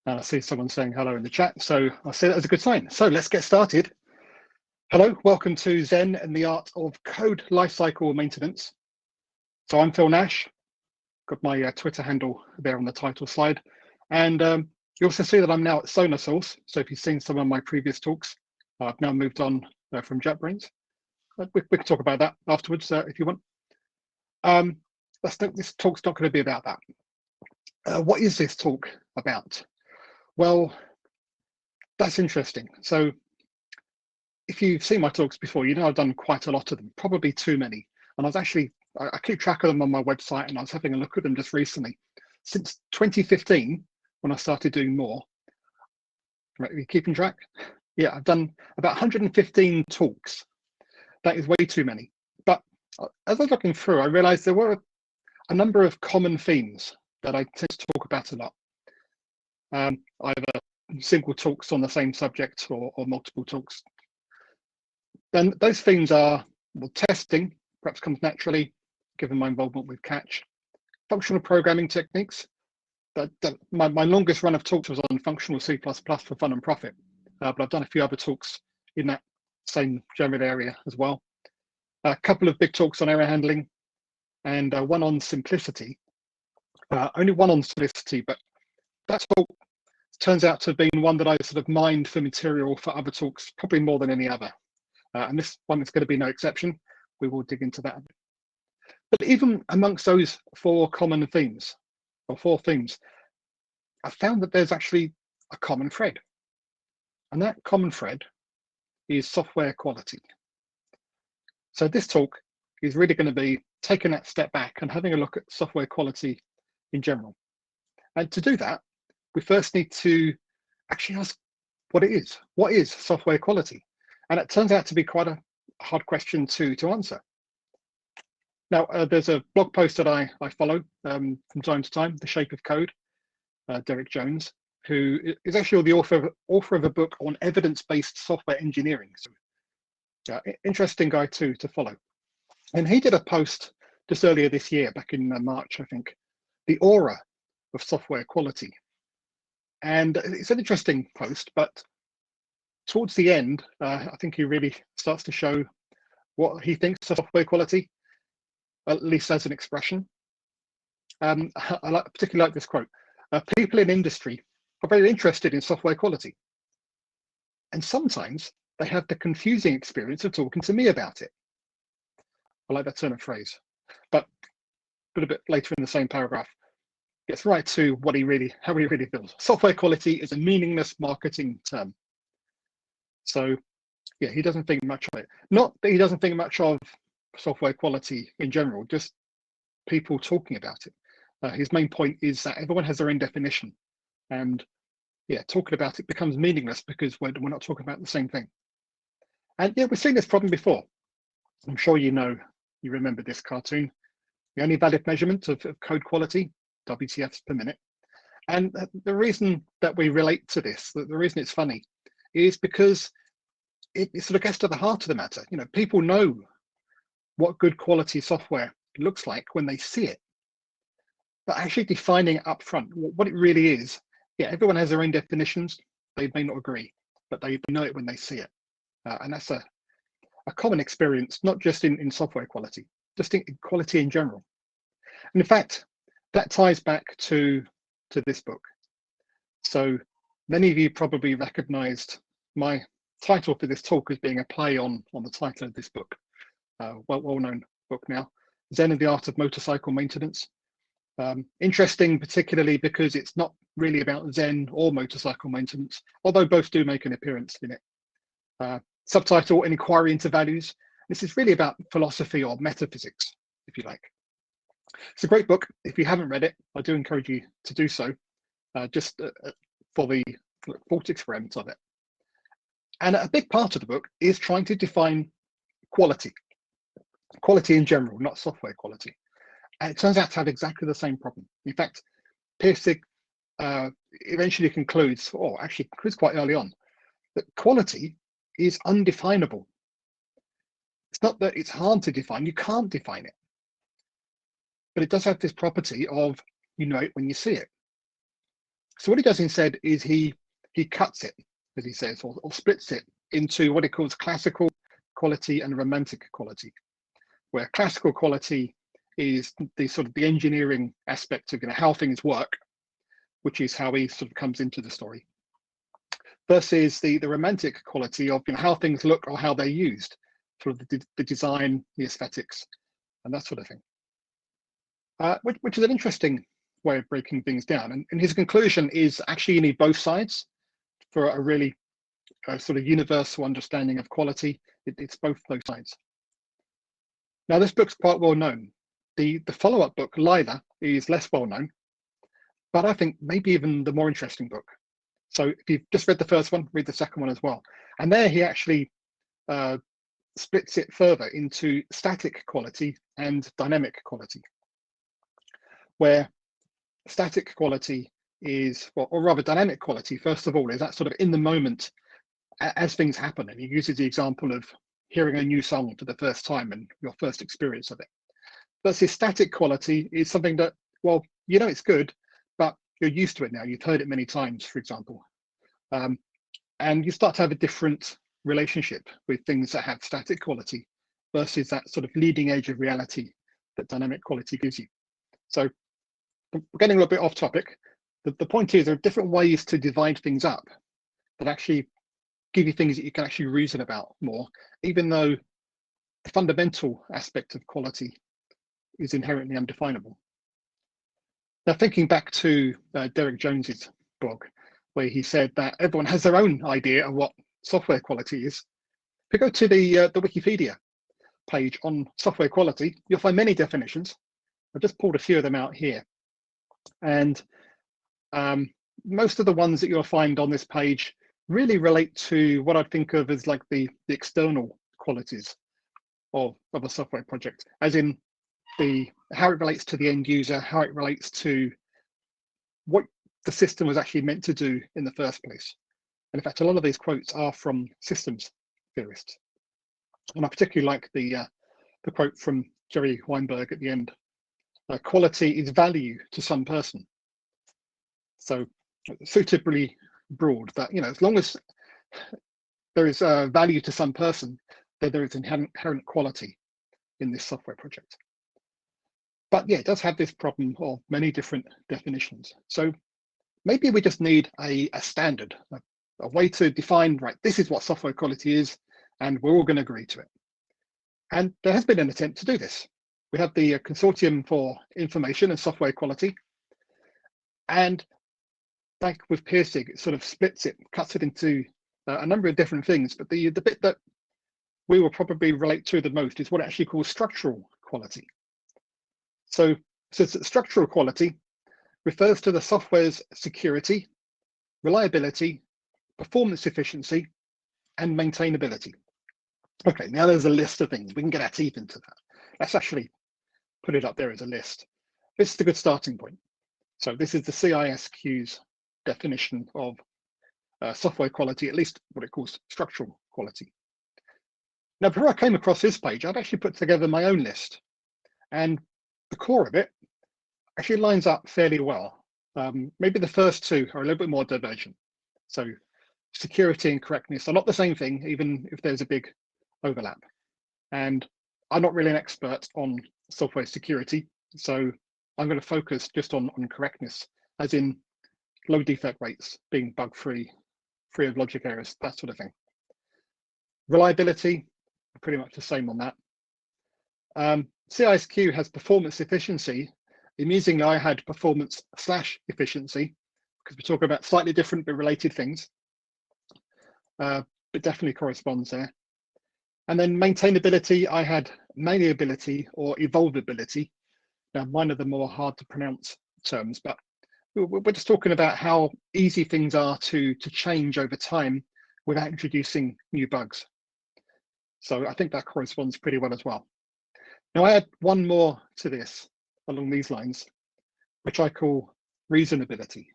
And I see someone saying hello in the chat, so I'll say that as a good sign. So let's get started. Hello, welcome to Zen and the Art of Code Lifecycle Maintenance. So I'm Phil Nash, got my Twitter handle there on the title slide. And you also see that I'm now at SonarSource. So if you've seen some of my previous talks, I've now moved on from JetBrains. We can talk about that afterwards if you want. This talk's not going to be about that. What is this talk about? Well, that's interesting. So if you've seen my talks before, you know I've done quite a lot of them, probably too many. And I keep track of them on my website, and I was having a look at them just recently. Since 2015, when I started doing more, right, are you keeping track? Yeah, I've done about 115 talks. That is way too many. But as I was looking through, I realized there were a number of common themes that I tend to talk about a lot. Either single talks on the same subject or multiple talks. Then those themes are, well, testing, perhaps comes naturally, given my involvement with Catch. Functional programming techniques. My longest run of talks was on functional C++ for fun and profit, but I've done a few other talks in that same general area as well. A couple of big talks on error handling, and one on simplicity. Only one on simplicity, but that talk turns out to have been one that I sort of mined for material for other talks, probably more than any other. And this one is going to be no exception. We will dig into that. But even amongst those four themes, I found that there's actually a common thread. And that common thread is software quality. So this talk is really going to be taking that step back and having a look at software quality in general. And to do that, we first need to actually ask what it is. What is software quality? And it turns out to be quite a hard question to answer. Now, there's a blog post that I follow from time to time, The Shape of Code, Derek Jones, who is actually the author of a book on evidence-based software engineering. So, interesting guy to follow. And he did a post just earlier this year, back in March, I think, The Aura of Software Quality. And it's an interesting post, but towards the end, I think he really starts to show what he thinks of software quality, at least as an expression. I particularly like this quote. People in industry are very interested in software quality. And sometimes they have the confusing experience of talking to me about it. I like that turn of phrase. But a bit later in the same paragraph, gets right to how he really feels. Software quality is a meaningless marketing term. So yeah, he doesn't think much of it. Not that he doesn't think much of software quality in general, just people talking about it. His main point is that everyone has their own definition, and yeah, talking about it becomes meaningless because we're not talking about the same thing. And yeah, we've seen this problem before. I'm sure you remember this cartoon. The only valid measurement of code quality, WTFs per minute. And the reason that we relate to this, the reason it's funny, is because it sort of gets to the heart of the matter. You know, people know what good quality software looks like when they see it, but actually defining it up front, what it really is, yeah, everyone has their own definitions. They may not agree, but they know it when they see it. And that's a common experience, not just in software quality, just in quality in general. And in fact, that ties back to this book. So many of you probably recognized my title for this talk as being a play on the title of this book, well-known book now, Zen and the Art of Motorcycle Maintenance. Interesting, particularly because it's not really about Zen or motorcycle maintenance, although both do make an appearance in it. Subtitle, An Inquiry into Values. This is really about philosophy or metaphysics, if you like. It's a great book. If you haven't read it, I do encourage you to do so, just for the thought experiment of it. And a big part of the book is trying to define quality in general, not software quality. And it turns out to have exactly the same problem. In fact, Pirsig eventually concludes quite early on, that quality is undefinable. It's not that it's hard to define, you can't define it. But it does have this property of, you know it when you see it. So what he does instead is he cuts it, as he says, or splits it into what he calls classical quality and romantic quality, where classical quality is the sort of the engineering aspect of how things work, which is how he sort of comes into the story, versus the romantic quality of how things look or how they're used, sort of the design, the aesthetics, and that sort of thing. Which is an interesting way of breaking things down. And his conclusion is actually you need both sides for a really sort of universal understanding of quality. It's both those sides. Now, this book's quite well known. The follow-up book, Lila, is less well known, but I think maybe even the more interesting book. So if you've just read the first one, read the second one as well. And there he actually splits it further into static quality and dynamic quality, where static quality is, or rather dynamic quality, first of all, is that sort of in the moment as things happen. And he uses the example of hearing a new song for the first time and your first experience of it. Versus static quality is something that, well, it's good, but you're used to it now. You've heard it many times, for example. And you start to have a different relationship with things that have static quality versus that sort of leading edge of reality that dynamic quality gives you. So we're getting a little bit off topic. The point is there are different ways to divide things up that actually give you things that you can actually reason about more, even though the fundamental aspect of quality is inherently undefinable. Now, thinking back to Derek Jones's blog, where he said that everyone has their own idea of what software quality is. If you go to the Wikipedia page on software quality, you'll find many definitions. I've just pulled a few of them out here. And most of the ones that you'll find on this page really relate to what I'd think of as like the external qualities of a software project, as in how it relates to the end user, how it relates to what the system was actually meant to do in the first place. And in fact, a lot of these quotes are from systems theorists. And I particularly like the quote from Jerry Weinberg at the end. Quality is value to some person. So suitably broad that, as long as there is value to some person, then there is inherent quality in this software project. But yeah, it does have this problem of many different definitions. So maybe we just need a standard, a way to define, right, this is what software quality is, and we're all going to agree to it. And there has been an attempt to do this. We have the Consortium for Information and Software Quality. And like with Pirsig, it sort of splits it, cuts it into a number of different things. But the bit that we will probably relate to the most is what it actually calls structural quality. So structural quality refers to the software's security, reliability, performance efficiency, and maintainability. Okay, now there's a list of things. We can get our teeth into that. Let's actually put it up there as a list. This is a good starting point. So this is the CISQ's definition of software quality, at least what it calls structural quality. Now, before I came across this page, I've actually put together my own list. And the core of it actually lines up fairly well. Maybe the first two are a little bit more divergent. So security and correctness are not the same thing, even if there's a big overlap. And I'm not really an expert on software security, so I'm going to focus just on correctness, as in low defect rates, being bug-free, free of logic errors, that sort of thing. Reliability, pretty much the same on that. CISQ has performance efficiency. Amusingly, I had performance/efficiency, because we're talking about slightly different but related things. But definitely corresponds there. And then maintainability, I had malleability or evolvability. Now, mine are the more hard to pronounce terms, but we're just talking about how easy things are to change over time without introducing new bugs. So I think that corresponds pretty well as well. Now, I add one more to this along these lines, which I call reasonability,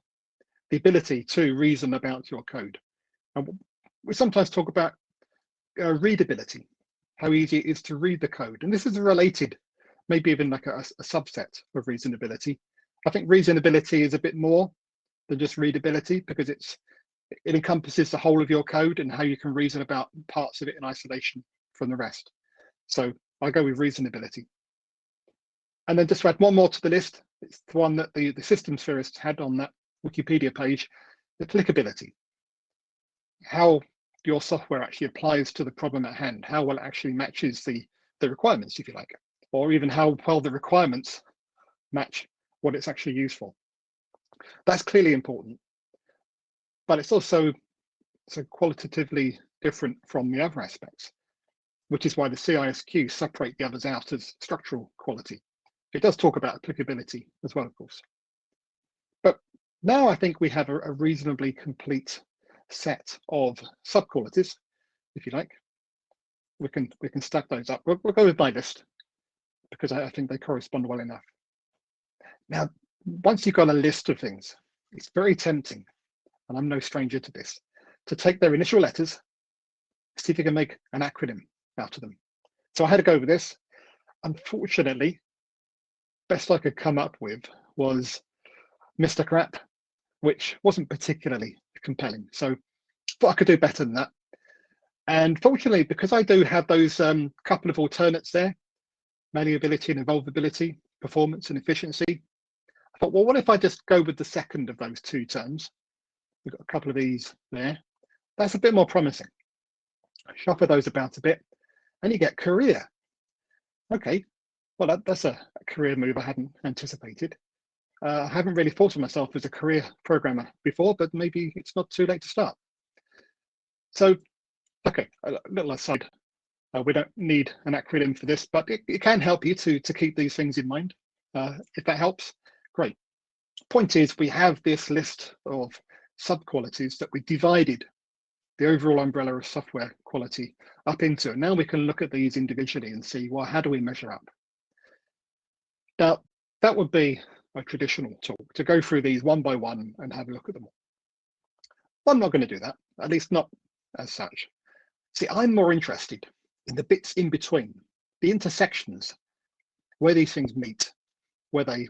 the ability to reason about your code. And we sometimes talk about readability, how easy it is to read the code. And this is related, maybe even like a subset of reasonability. I think reasonability is a bit more than just readability, because it encompasses the whole of your code and how you can reason about parts of it in isolation from the rest. So I'll go with reasonability. And then just to add one more to the list, it's the one that the systems theorists had on that Wikipedia page, applicability. How your software actually applies to the problem at hand, how well it actually matches the requirements, if you like, or even how well the requirements match what it's actually used for. That's clearly important, but it's also so qualitatively different from the other aspects, which is why the CISQ separate the others out as structural quality. It does talk about applicability as well, of course. But now I think we have a reasonably complete set of subqualities, if you like. We can stack those up. We'll go with my list because I think they correspond well enough. Now, once you've got a list of things, it's very tempting, and I'm no stranger to this, to take their initial letters, see if you can make an acronym out of them. So I had to go with this. Unfortunately, best I could come up with was Mr. Crap, which wasn't particularly compelling. So thought I could do better than that. And fortunately, because I do have those couple of alternates there, malleability and evolvability, performance and efficiency, I thought, well, what if I just go with the second of those two terms? We've got a couple of these there. That's a bit more promising. Shuffle those about a bit, and you get career. Okay, well, that's a career move I hadn't anticipated. I haven't really thought of myself as a career programmer before, but maybe it's not too late to start. So, okay, a little aside. We don't need an acronym for this, but it can help you to keep these things in mind. If that helps, great. Point is, we have this list of subqualities that we divided the overall umbrella of software quality up into. And now we can look at these individually and see, well, how do we measure up? Now, that would be a traditional talk, to go through these one by one and have a look at them all. But I'm not going to do that, at least not as such. See, I'm more interested in the bits in between, the intersections, where these things meet, where they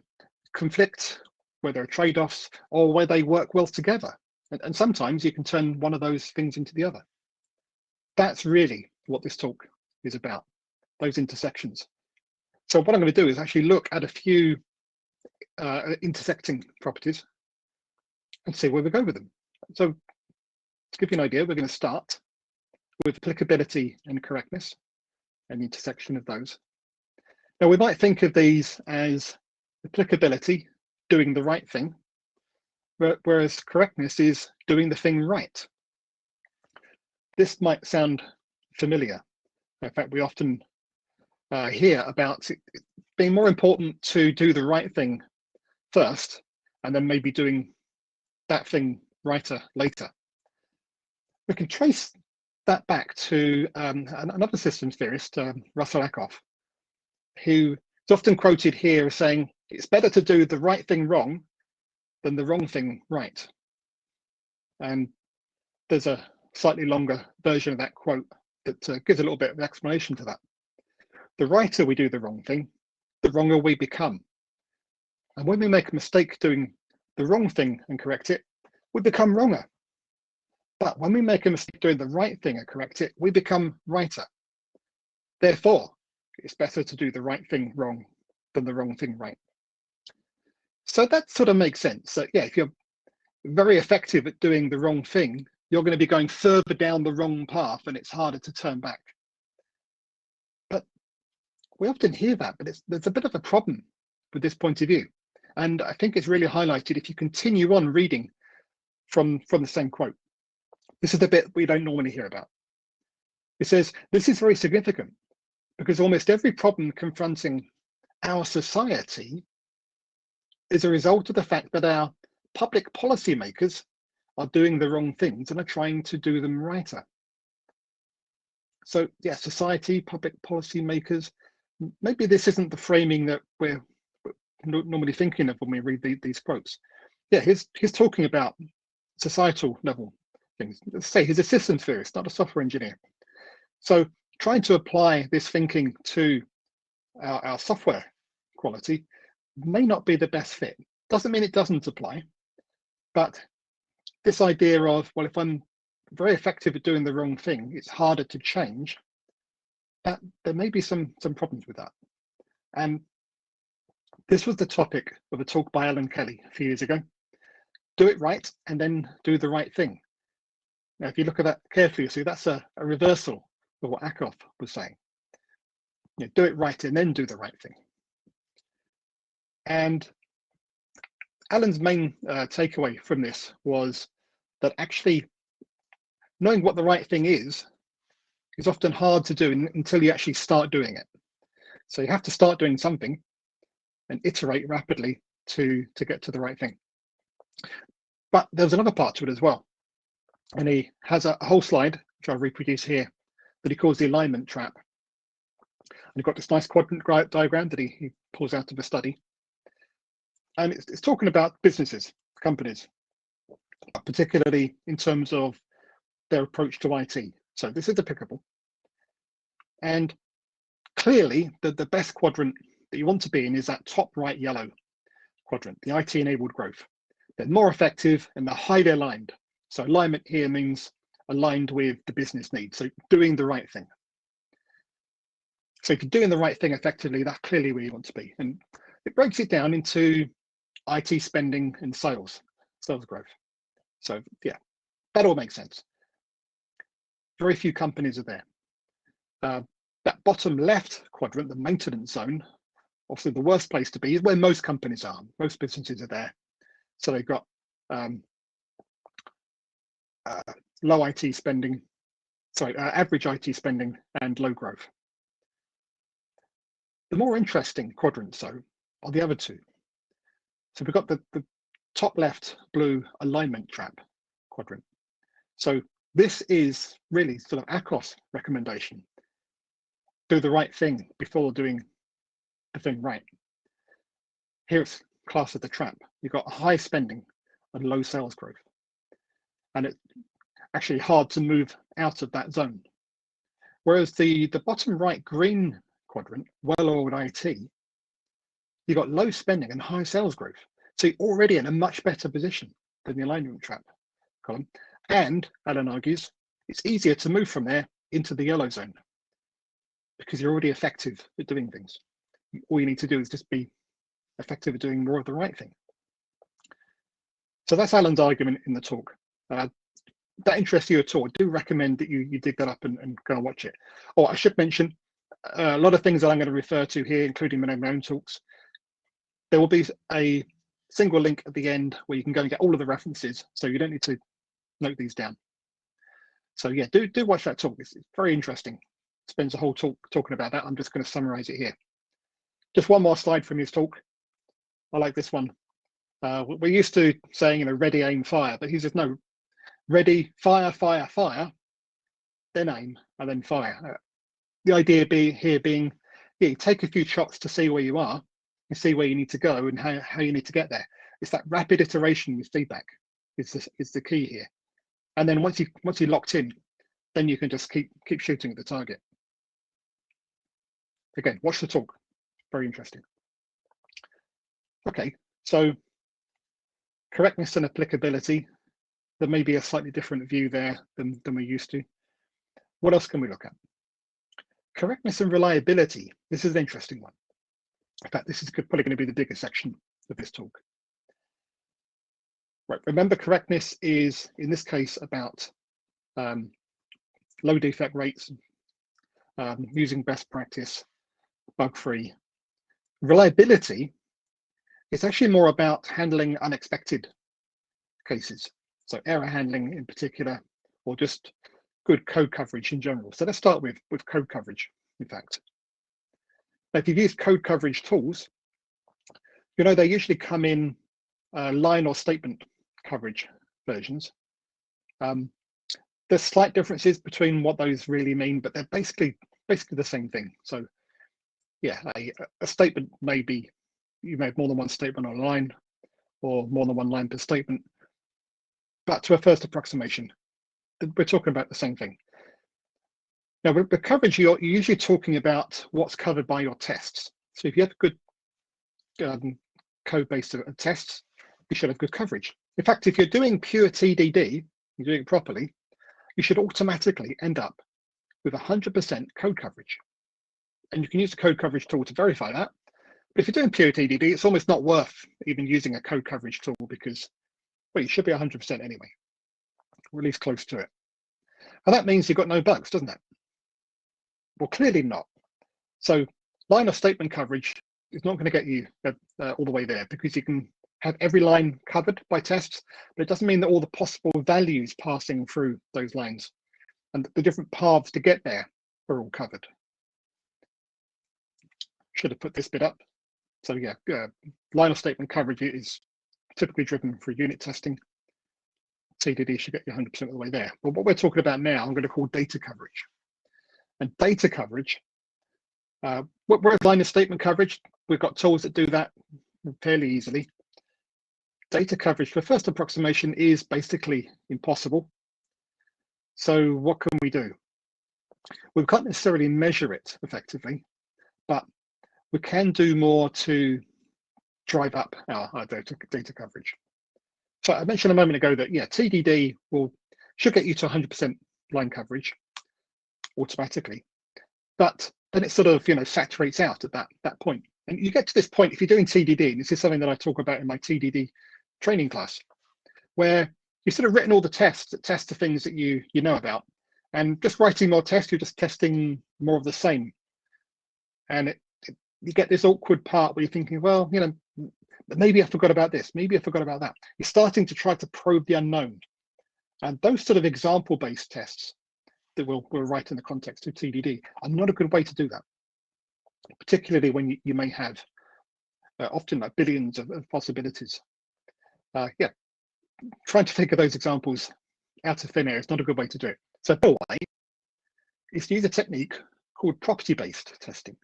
conflict, where there are trade-offs, or where they work well together. And sometimes you can turn one of those things into the other. That's really what this talk is about, those intersections. So what I'm going to do is actually look at a few intersecting properties and see where we go with them. So to give you an idea, we're going to start with applicability and correctness, and the intersection of those. Now, we might think of these as applicability, doing the right thing, whereas correctness is doing the thing right. This might sound familiar. In fact, we often hear about it being more important to do the right thing first, and then maybe doing that thing righter later. We can trace that back to another systems theorist, Russell Ackoff, who is often quoted here as saying, it's better to do the right thing wrong than the wrong thing right. And there's a slightly longer version of that quote that gives a little bit of explanation to that. The righter we do the wrong thing, the wronger we become. And when we make a mistake doing the wrong thing and correct it, we become wronger. But when we make a mistake doing the right thing and correct it, we become righter. Therefore, it's better to do the right thing wrong than the wrong thing right. So that sort of makes sense. So yeah, if you're very effective at doing the wrong thing, you're going to be going further down the wrong path and it's harder to turn back. But we often hear that, but there's a bit of a problem with this point of view. And I think it's really highlighted if you continue on reading from the same quote. This is the bit we don't normally hear about. It says, this is very significant because almost every problem confronting our society is a result of the fact that our public policymakers are doing the wrong things and are trying to do them righter. So yeah, society, public policymakers, maybe this isn't the framing that we're normally thinking of when we read these quotes. Yeah, he's talking about societal level things. Let's say he's a systems theorist, not a software engineer. So trying to apply this thinking to our software quality may not be the best fit. Doesn't mean it doesn't apply, But this idea of, well, if I'm very effective at doing the wrong thing, it's harder to change, that there may be some problems with that. And this was the topic of a talk by Alan Kelly a few years ago. Do it right and then do the right thing. Now, if you look at that carefully, you see that's a reversal of what Akoff was saying. Do it right and then do the right thing. And Alan's main takeaway from this was that actually knowing what the right thing is often hard to do until you actually start doing it. So you have to start doing something and iterate rapidly to get to the right thing. But there's another part to it as well. And he has a whole slide, which I'll reproduce here, that he calls the alignment trap. And you've got this nice quadrant diagram that he pulls out of a study. And it's talking about businesses, companies, particularly in terms of their approach to IT. So this is applicable. And clearly, the best quadrant that you want to be in is that top right yellow quadrant, the IT-enabled growth. They're more effective and they're highly aligned. So alignment here means aligned with the business needs, so doing the right thing. So if you're doing the right thing effectively, that's clearly where you want to be. And it breaks it down into IT spending and sales growth. So yeah, that all makes sense. Very few companies are there. That bottom left quadrant, the maintenance zone, obviously the worst place to be is where most companies are. Most businesses are there. So they've got low IT spending, average IT spending and low growth. The more interesting quadrants, though, are the other two. So we've got the top left blue alignment trap quadrant. So this is really sort of Akoff's recommendation. Do the right thing before doing the thing right. Here it's class of the trap. You've got high spending and low sales growth. And it's actually hard to move out of that zone. Whereas the bottom right green quadrant, well-oiled IT, you've got low spending and high sales growth. So you're already in a much better position than the alignment trap column. And Alan argues, it's easier to move from there into the yellow zone because you're already effective at doing things. All you need to do is just be effective at doing more of the right thing. So that's Alan's argument in the talk. That interests you at all, I do recommend that you dig that up and go and watch it. Oh, I should mention a lot of things that I'm going to refer to here, including my own talks. There will be a single link at the end where you can go and get all of the references, so you don't need to note these down. So yeah, do watch that talk. It's very interesting. Spends a whole talk talking about that. I'm just going to summarize it here. Just one more slide from his talk. I like this one. We're used to saying, ready, aim, fire, but he says no. Ready, fire, fire, fire, then aim, and then fire. The idea being, yeah, take a few shots to see where you are and see where you need to go and how you need to get there. It's that rapid iteration with feedback is the key here. And then once you're locked in, then you can just keep shooting at the target. Again, watch the talk. Very interesting. Okay, so correctness and applicability. There may be a slightly different view there than we're used to. What else can we look at? Correctness and reliability. This is an interesting one. In fact, this is probably going to be the biggest section of this talk. Right, remember correctness is, in this case, about low defect rates, using best practice, bug-free. Reliability is actually more about handling unexpected cases. So error handling in particular, or just good code coverage in general. So let's start with code coverage, in fact. Now, if you've used code coverage tools, they usually come in line or statement coverage versions. There's slight differences between what those really mean, but they're basically the same thing. So yeah, a statement may be, you may have more than one statement on a line or more than one line per statement. But to a first approximation, we're talking about the same thing. Now, with coverage, you're usually talking about what's covered by your tests. So if you have good code base of tests, you should have good coverage. In fact, if you're doing pure TDD, you're doing it properly, you should automatically end up with 100% code coverage. And you can use the code coverage tool to verify that. But if you're doing pure TDD, it's almost not worth even using a code coverage tool because, well, you should be 100% anyway, or at least close to it. And that means you've got no bugs, doesn't it? Well, clearly not. So line of statement coverage is not going to get you all the way there because you can have every line covered by tests, but it doesn't mean that all the possible values passing through those lines and the different paths to get there are all covered. Should have put this bit up. So yeah, line of statement coverage is typically driven for unit testing. TDD should get you 100% of the way there. But what we're talking about now, I'm going to call data coverage. And data coverage, whereas line of statement coverage, we've got tools that do that fairly easily. Data coverage for first approximation is basically impossible. So what can we do? We can't necessarily measure it effectively, but we can do more to drive up our data coverage. So I mentioned a moment ago that, yeah, TDD should get you to 100% line coverage automatically, but then it sort of, saturates out at that point. And you get to this point if you're doing TDD, and this is something that I talk about in my TDD training class, where you've sort of written all the tests that test the things that you know about, and just writing more tests, you're just testing more of the same. And you get this awkward part where you're thinking, well, maybe I forgot about this, maybe I forgot about that. You're starting to try to probe the unknown. And those sort of example-based tests that we'll write in the context of TDD are not a good way to do that, particularly when you may have often like billions of possibilities. Yeah, trying to think of those examples out of thin air is not a good way to do it. So the way is to use a technique called property-based testing.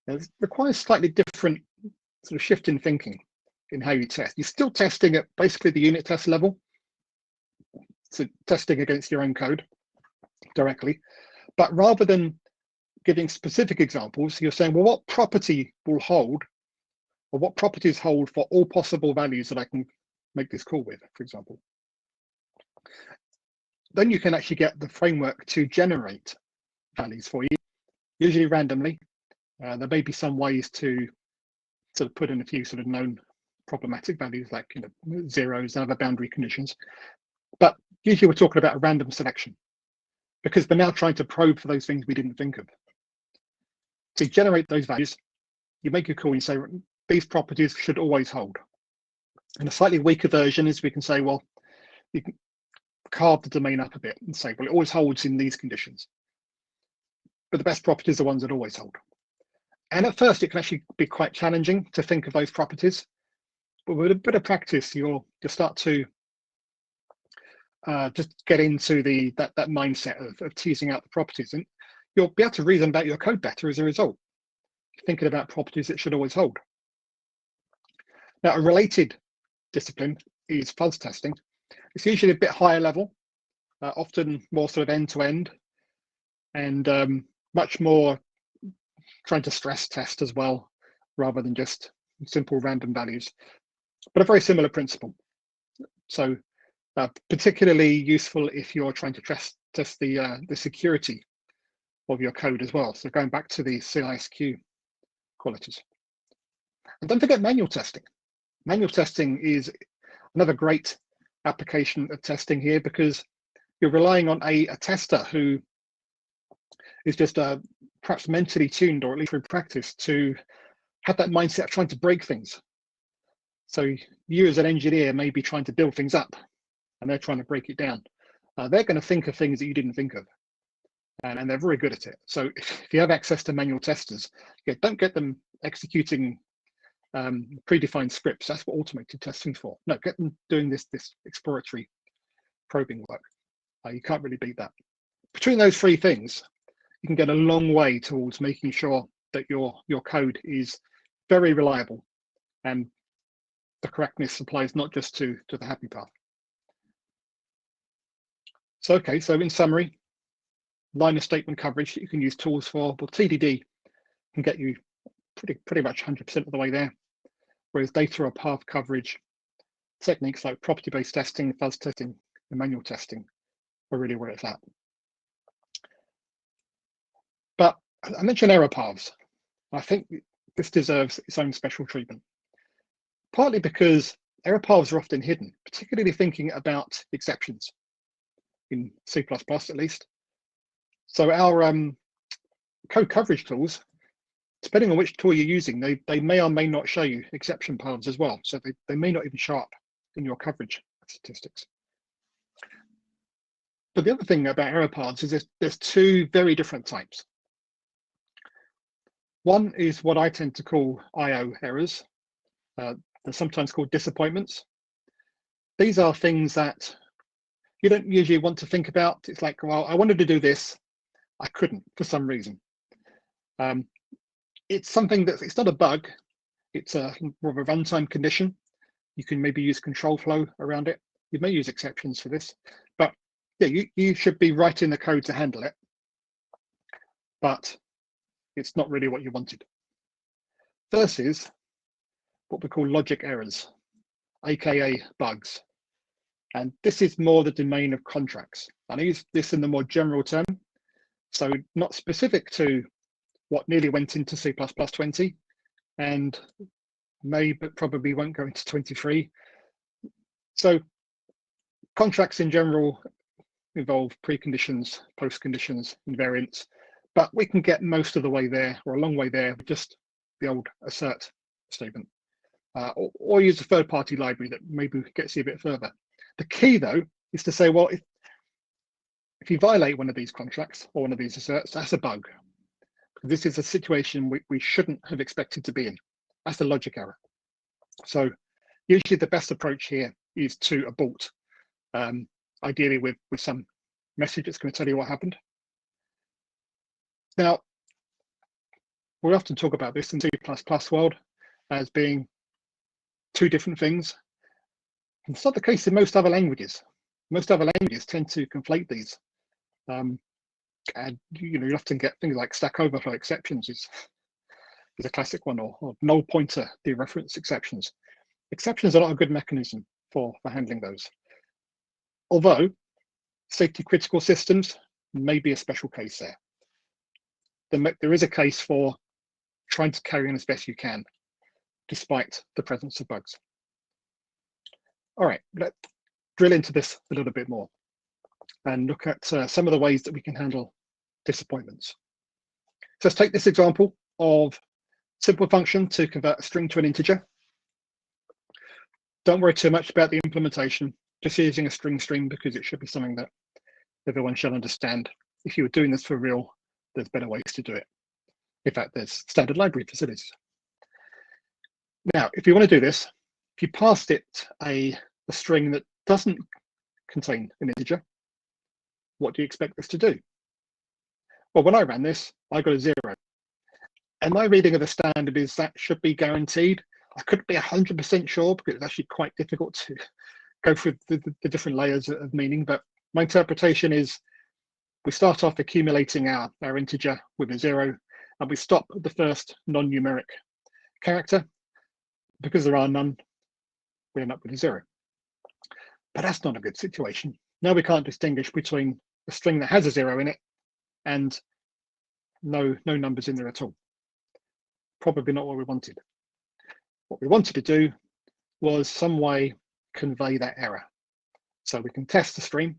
Now, it requires slightly different sort of shift in thinking in how you test. You're still testing at basically the unit test level, so testing against your own code directly, but rather than giving specific examples, you're saying, well, what property will hold, or what properties hold for all possible values that I can make this call with, for example. Then you can actually get the framework to generate values for you, usually randomly. There may be some ways to sort of put in a few sort of known problematic values like zeros and other boundary conditions. But usually we're talking about a random selection because we're now trying to probe for those things we didn't think of. So you generate those values, you make a call and you say, these properties should always hold. And a slightly weaker version is we can say, well, you can carve the domain up a bit and say, well, it always holds in these conditions. But the best properties are ones that always hold. And at first, it can actually be quite challenging to think of those properties. But with a bit of practice, you'll start to just get into that mindset of teasing out the properties. And you'll be able to reason about your code better as a result, thinking about properties that should always hold. Now, a related discipline is fuzz testing. It's usually a bit higher level, often more sort of end-to-end, and much more trying to stress test as well, rather than just simple random values, but a very similar principle. So particularly useful if you're trying to test the security of your code as well. So going back to the CISQ qualities. And don't forget manual testing. Manual testing is another great application of testing here because you're relying on a tester who is just perhaps mentally tuned, or at least through practice, to have that mindset of trying to break things. So you as an engineer may be trying to build things up and they're trying to break it down. They're going to think of things that you didn't think of, and they're very good at it. So if you have access to manual testers, don't get them executing predefined scripts. That's what automated testing's for. No, get them doing this exploratory probing work. You can't really beat that. Between those three things, you can get a long way towards making sure that your code is very reliable and the correctness applies not just to the happy path. So, okay, so in summary, line of statement coverage that you can use tools for, but TDD can get you pretty much 100% of the way there, whereas data or path coverage techniques like property-based testing, fuzz testing, and manual testing are really where it's at. But I mentioned error paths. I think this deserves its own special treatment, partly because error paths are often hidden, particularly thinking about exceptions in C++ at least. So our code coverage tools, depending on which tool you're using, they may or may not show you exception paths as well. So they may not even show up in your coverage statistics. But the other thing about error paths is there's two very different types. One is what I tend to call IO errors. They're sometimes called disappointments. These are things that you don't usually want to think about. It's like, well, I wanted to do this, I couldn't for some reason. It's something that it's not a bug, it's more of a runtime condition. You can maybe use control flow around it. You may use exceptions for this, but yeah, you should be writing the code to handle it, but it's not really what you wanted. Versus what we call logic errors, aka bugs. And this is more the domain of contracts. I use this in the more general term, so not specific to what nearly went into C++ 20 and may but probably won't go into 23. So contracts in general involve preconditions, postconditions, invariants, but we can get most of the way there, or a long way there, with just the old assert statement, or use a third-party library that maybe gets you a bit further. The key, though, is to say, well, if you violate one of these contracts or one of these asserts, that's a bug. This is a situation we shouldn't have expected to be in. That's a logic error. So usually the best approach here is to abort, ideally with some message that's going to tell you what happened. Now, we often talk about this in C++ world as being two different things. It's not the case in most other languages. Most other languages tend to conflate these. And you often get things like Stack Overflow exceptions is a classic one, or null pointer dereference exceptions. Exceptions are not a good mechanism for handling those. Although safety critical systems may be a special case there. There is a case for trying to carry on as best you can, despite the presence of bugs. All right, let's drill into this a little bit more and look at some of the ways that we can handle disappointments. So let's take this example of simple function to convert a string to an integer. Don't worry too much about the implementation, just using a string because it should be something that everyone shall understand. If you were doing this for real, there's better ways to do it. In fact, there's standard library facilities. Now, if you want to do this, if you passed it a string that doesn't contain an integer, what do you expect this to do? Well, when I ran this, I got a 0. And my reading of the standard is that should be guaranteed. I couldn't be 100% sure because it's actually quite difficult to go through the different layers of meaning. But my interpretation is we start off accumulating our integer with a 0, and we stop at the first non-numeric character. Because there are none, we end up with a 0. But that's not a good situation. Now we can't distinguish between a string that has a 0 in it and no numbers in there at all. Probably not what we wanted. What we wanted to do was some way convey that error. So we can test the stream.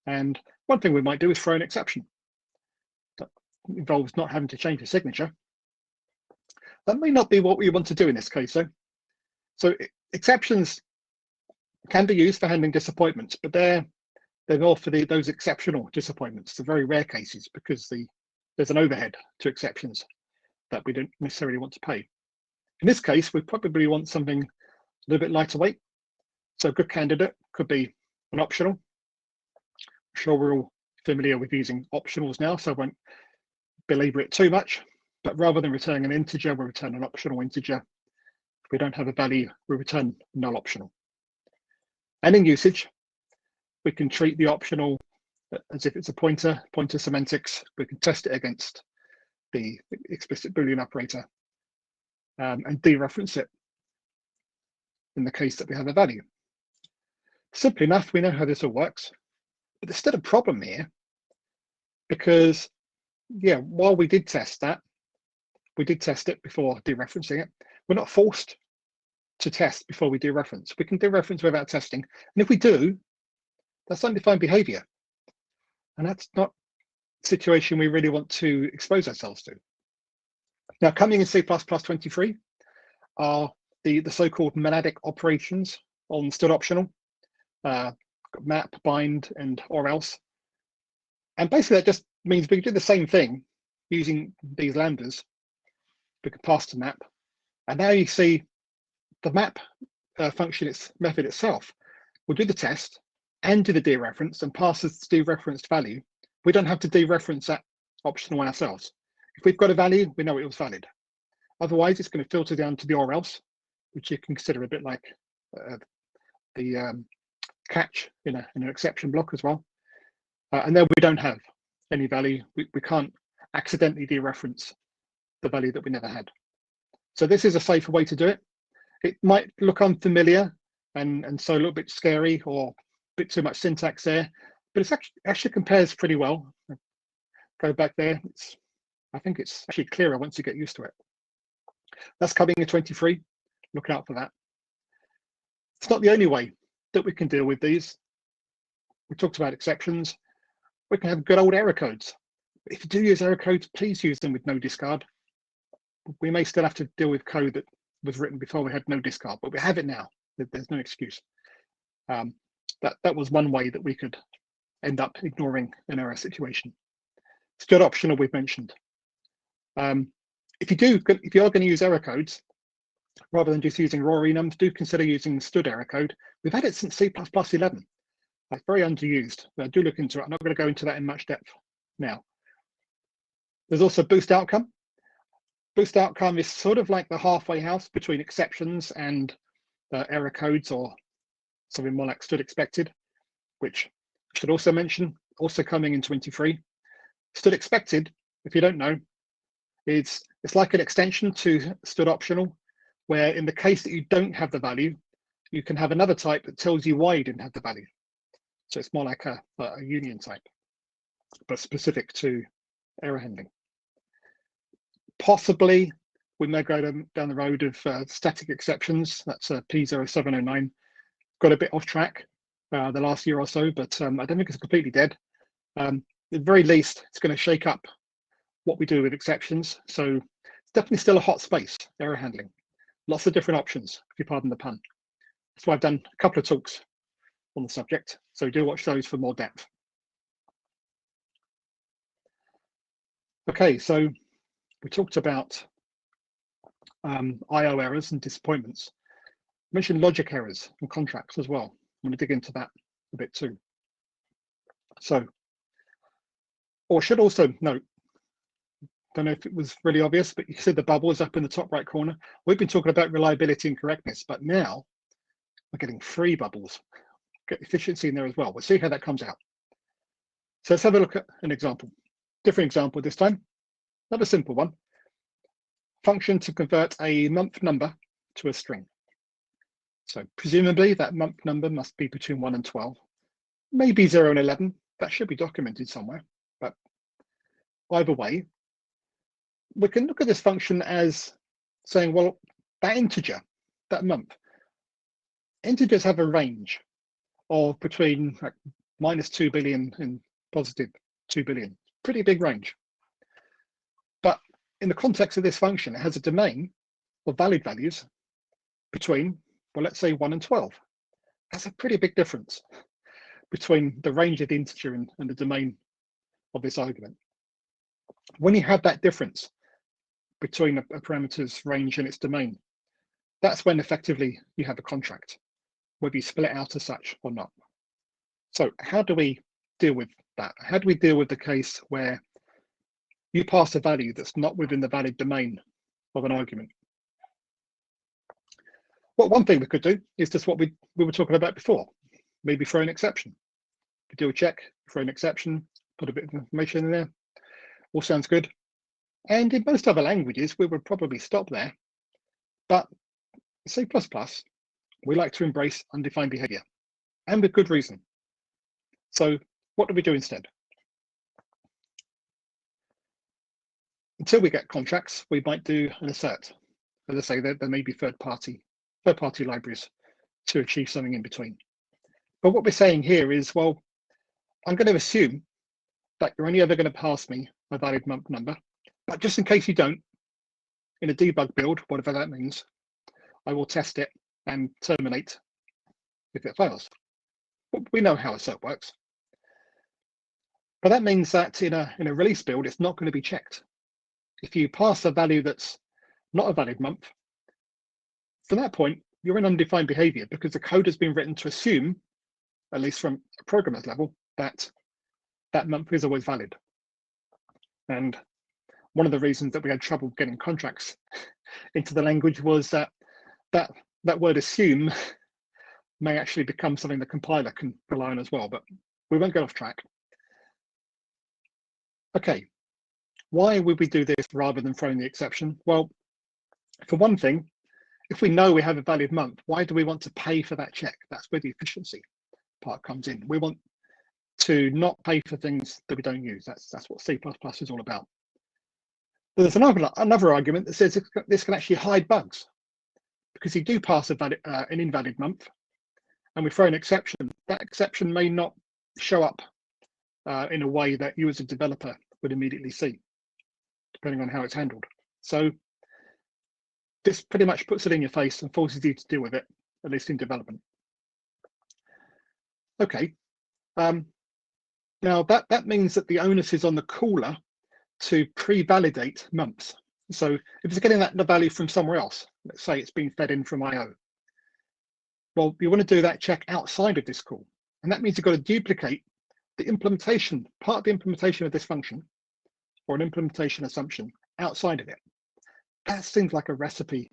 And one thing we might do is throw an exception. That involves not having to change the signature. That may not be what we want to do in this case, though. So exceptions can be used for handling disappointments, but they're more for those exceptional disappointments, the very rare cases, because there's an overhead to exceptions that we don't necessarily want to pay. In this case, we probably want something a little bit lighter weight. So a good candidate could be an optional. I'm sure we're all familiar with using optionals now, so I won't belabor it too much. But rather than returning an integer, we return an optional integer. If we don't have a value, we return null optional. And in usage, we can treat the optional as if it's a pointer semantics. We can test it against the explicit Boolean operator and dereference it in the case that we have a value. Simply enough, we know how this all works, but there's still a problem here because, yeah, while we did test that, we did test it before dereferencing it. We're not forced to test before we dereference. We can dereference without testing. And if we do, that's undefined behavior. And that's not a situation we really want to expose ourselves to. Now, coming in C++ 23 are the so-called monadic operations on stood optional, map, bind, and or else. And basically that just means we can do the same thing using these lambdas. We can pass to map. And now you see the map function, its method itself, will do the test and do the dereference and pass us the dereferenced value. We don't have to dereference that optional ourselves. If we've got a value, we know it was valid. Otherwise, it's going to filter down to the or else, which you can consider a bit like the catch in an exception block as well. And then we don't have any value. We can't accidentally dereference the value that we never had. So this is a safer way to do it. It might look unfamiliar and so a little bit scary or a bit too much syntax there, but it's actually compares pretty well. Go back there. I think it's actually clearer once you get used to it. That's coming in 23. Look out for that. It's not the only way that we can deal with these. We talked about exceptions. We can have good old error codes. If you do use error codes, please use them with no discard. We may still have to deal with code that was written before we had no discard, but we have it now. There's no excuse. That was one way that we could end up ignoring an error situation. Stood optional we've mentioned. If you are going to use error codes, rather than just using raw enums, do consider using stood error code. We've had it since C++ 11. It's very underused. Do look into it. I'm not going to go into that in much depth now. There's also boost outcome. Boost outcome is sort of like the halfway house between exceptions and error codes, or something more like stood expected, which I should also mention, also coming in 23. Stood expected, if you don't know, it's like an extension to stood optional, where in the case that you don't have the value, you can have another type that tells you why you didn't have the value. So it's more like a union type, but specific to error handling. Possibly, we may go down the road of static exceptions. That's P0709. Got a bit off track the last year or so, but I don't think it's completely dead. At the very least, it's going to shake up what we do with exceptions. So it's definitely still a hot space, error handling. Lots of different options, if you pardon the pun. So I've done a couple of talks on the subject, so do watch those for more depth. Okay, so we talked about IO errors and disappointments. I mentioned logic errors and contracts as well. I'm going to dig into that a bit too. So, or I should also note, don't know if it was really obvious, but you see the bubbles up in the top right corner. We've been talking about reliability and correctness, but now we're getting 3 bubbles. Get efficiency in there as well. We'll see how that comes out. So let's have a look at an example. Different example this time. Another simple one. Function to convert a month number to a string. So presumably that month number must be between 1 and 12, maybe 0 and 11. That should be documented somewhere. But either way, we can look at this function as saying, well, that integer, that month, integers have a range of between like -2 billion and positive 2 billion. Pretty big range. But in the context of this function, it has a domain of valid values between, well, let's say 1 and 12. That's a pretty big difference between the range of the integer and the domain of this argument. When you have that difference between a parameter's range and its domain, that's when effectively you have a contract, whether you split out as such or not. So how do we deal with that? How do we deal with the case where you pass a value that's not within the valid domain of an argument? Well, one thing we could do is just what we were talking about before, maybe throw an exception. We do a check, throw an exception, put a bit of information in there, all sounds good. And in most other languages, we would probably stop there. But C++, We like to embrace undefined behavior, and with good reason. So what do we do instead? Until we get contracts, we might do an assert. As I say, there may be third-party libraries to achieve something in between. But what we're saying here is, well, I'm going to assume that you're only ever going to pass me a valid month number, but just in case you don't, in a debug build, whatever that means, I will test it and terminate if it fails. We know how assert works. But that means that in a release build, it's not going to be checked. If you pass a value that's not a valid month, from that point, you're in undefined behavior because the code has been written to assume, at least from a programmer's level, that that month is always valid. And one of the reasons that we had trouble getting contracts into the language was that word assume may actually become something the compiler can rely on as well, but we won't get off track. Okay, why would we do this rather than throwing the exception? Well, for one thing, if we know we have a valid month, why do we want to pay for that check? That's where the efficiency part comes in. We want to not pay for things that we don't use. That's what C++ is all about. But there's another argument that says this can actually hide bugs, because you do pass an invalid month and we throw an exception. That exception may not show up in a way that you as a developer would immediately see, depending on how it's handled. So this pretty much puts it in your face and forces you to deal with it, at least in development. Okay, now that means that the onus is on the caller to pre-validate months. So if it's getting the value from somewhere else, let's say it's being fed in from IO, well, you want to do that check outside of this call. And that means you've got to duplicate the implementation, part of the implementation of this function, or an implementation assumption outside of it. That seems like a recipe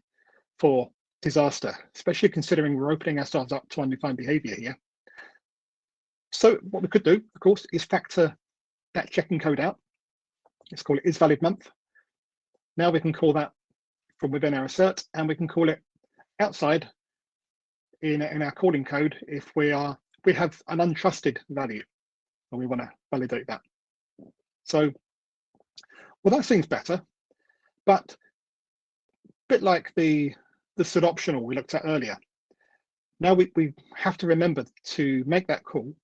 for disaster, especially considering we're opening ourselves up to undefined behavior here. So what we could do, of course, is factor that checking code out. Let's call it isValidMonth. Now we can call that from within our assert, and we can call it outside in our calling code if we have an untrusted value and we want to validate that. So, well, that seems better, but a bit like the stood optional we looked at earlier. Now we have to remember to make that call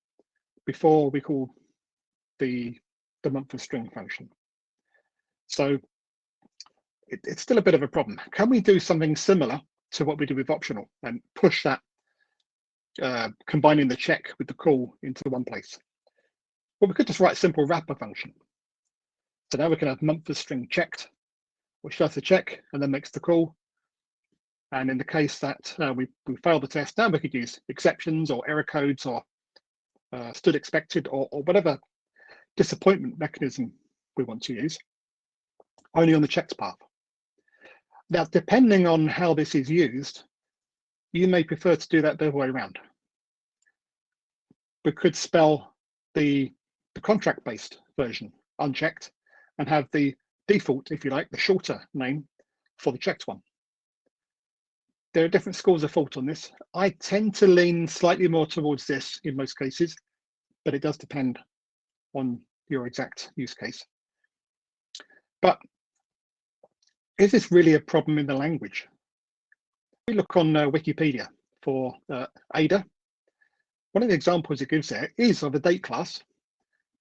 before we call the month of string function. So it's still a bit of a problem. Can we do something similar to what we do with optional and push that, combining the check with the call into one place? Well, we could just write a simple wrapper function. So now we can have month of string checked, which does the check and then makes the call. And in the case that we fail the test, now we could use exceptions or error codes or stood expected or whatever disappointment mechanism we want to use, only on the checked path. Now, depending on how this is used, you may prefer to do that the other way around. We could spell the contract-based version unchecked and have the default, if you like, the shorter name for the checked one. There are different schools of thought on this. I tend to lean slightly more towards this in most cases, but it does depend on your exact use case. But is this really a problem in the language? We look on Wikipedia for Ada. One of the examples it gives there is of a date class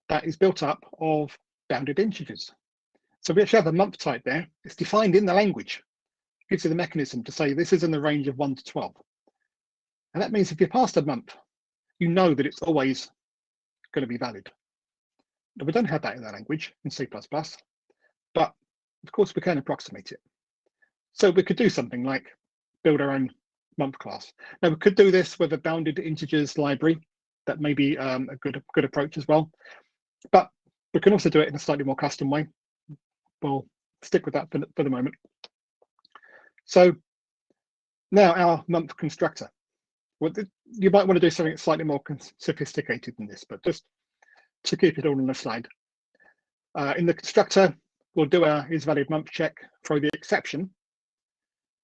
that is built up of bounded integers. So we actually have a month type there. It's defined in the language. It gives you the mechanism to say this is in the range of 1 to 12. And that means if you passed a month, you know that it's always going to be valid. Now, we don't have that in the language in C++, but of course we can approximate it. So we could do something like build our own month class. Now we could do this with a bounded integers library. That may be a good approach as well. But we can also do it in a slightly more custom way. We'll stick with that for the moment. So now our month constructor. Well, you might want to do something slightly more sophisticated than this, but just to keep it all on the slide. In the constructor, we'll do our isValidMonth check, throw the exception.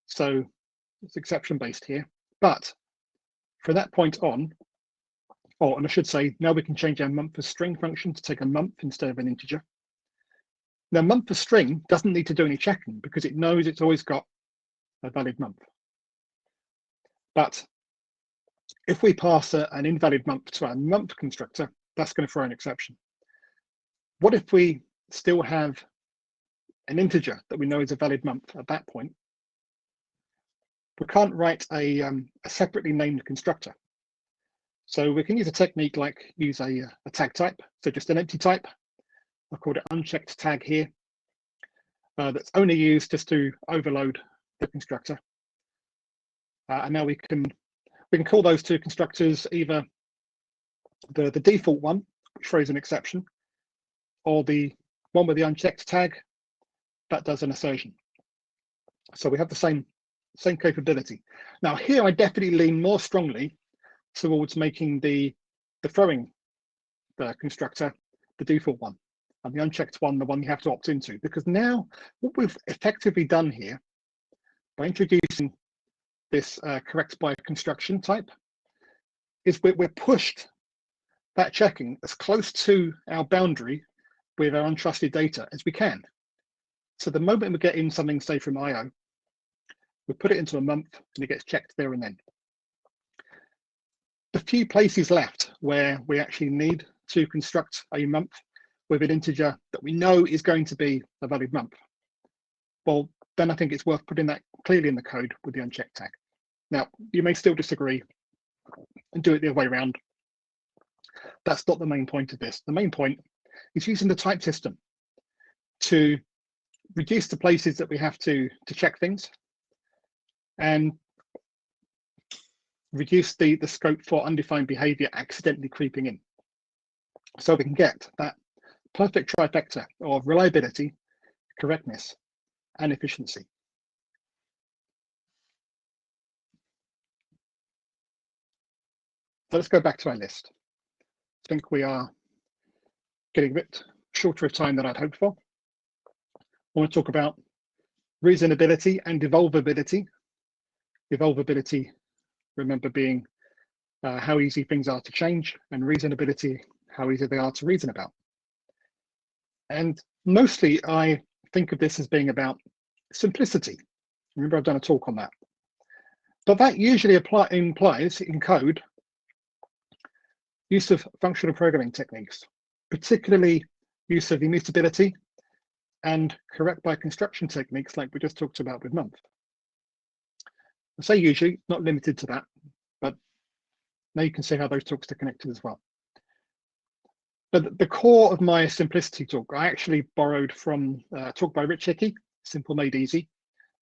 So it's exception based here, but from that point on, and I should say, now we can change our month as string function to take a month instead of an integer. Now, month as string doesn't need to do any checking because it knows it's always got a valid month. But if we pass an invalid month to our month constructor, that's going to throw an exception. What if we still have an integer that we know is a valid month at that point? We can't write a separately named constructor. So we can use a technique like use a tag type, so just an empty type. I called it unchecked tag here. That's only used just to overload the constructor. And now we can call those two constructors either the default one, which throws an exception, or the one with the unchecked tag that does an assertion. So we have the same capability. Now here I definitely lean more strongly towards making the throwing constructor the default one, and the unchecked one the one you have to opt into, because now what we've effectively done here by introducing this correct by construction type is we're pushed that checking as close to our boundary with our untrusted data as we can. So the moment we get in something, say from IO, we put it into a month and it gets checked there and then. The few places left where we actually need to construct a month with an integer that we know is going to be a valid month, well, then I think it's worth putting that clearly in the code with the unchecked tag. Now, you may still disagree and do it the other way around. That's not the main point of this. The main point is using the type system to reduce the places that we have to check things and reduce the scope for undefined behavior accidentally creeping in. So we can get that perfect trifecta of reliability, correctness, and efficiency. So let's go back to our list. I think we are getting a bit shorter of time than I'd hoped for. I want to talk about reasonability and evolvability. Evolvability, remember, being how easy things are to change, and reasonability, how easy they are to reason about. And mostly I think of this as being about simplicity. Remember, I've done a talk on that. But that usually implies in code use of functional programming techniques, particularly use of immutability and correct by construction techniques like we just talked about with month. I say usually, not limited to that, but now you can see how those talks are connected as well. But the core of my simplicity talk, I actually borrowed from a talk by Rich Hickey, Simple Made Easy,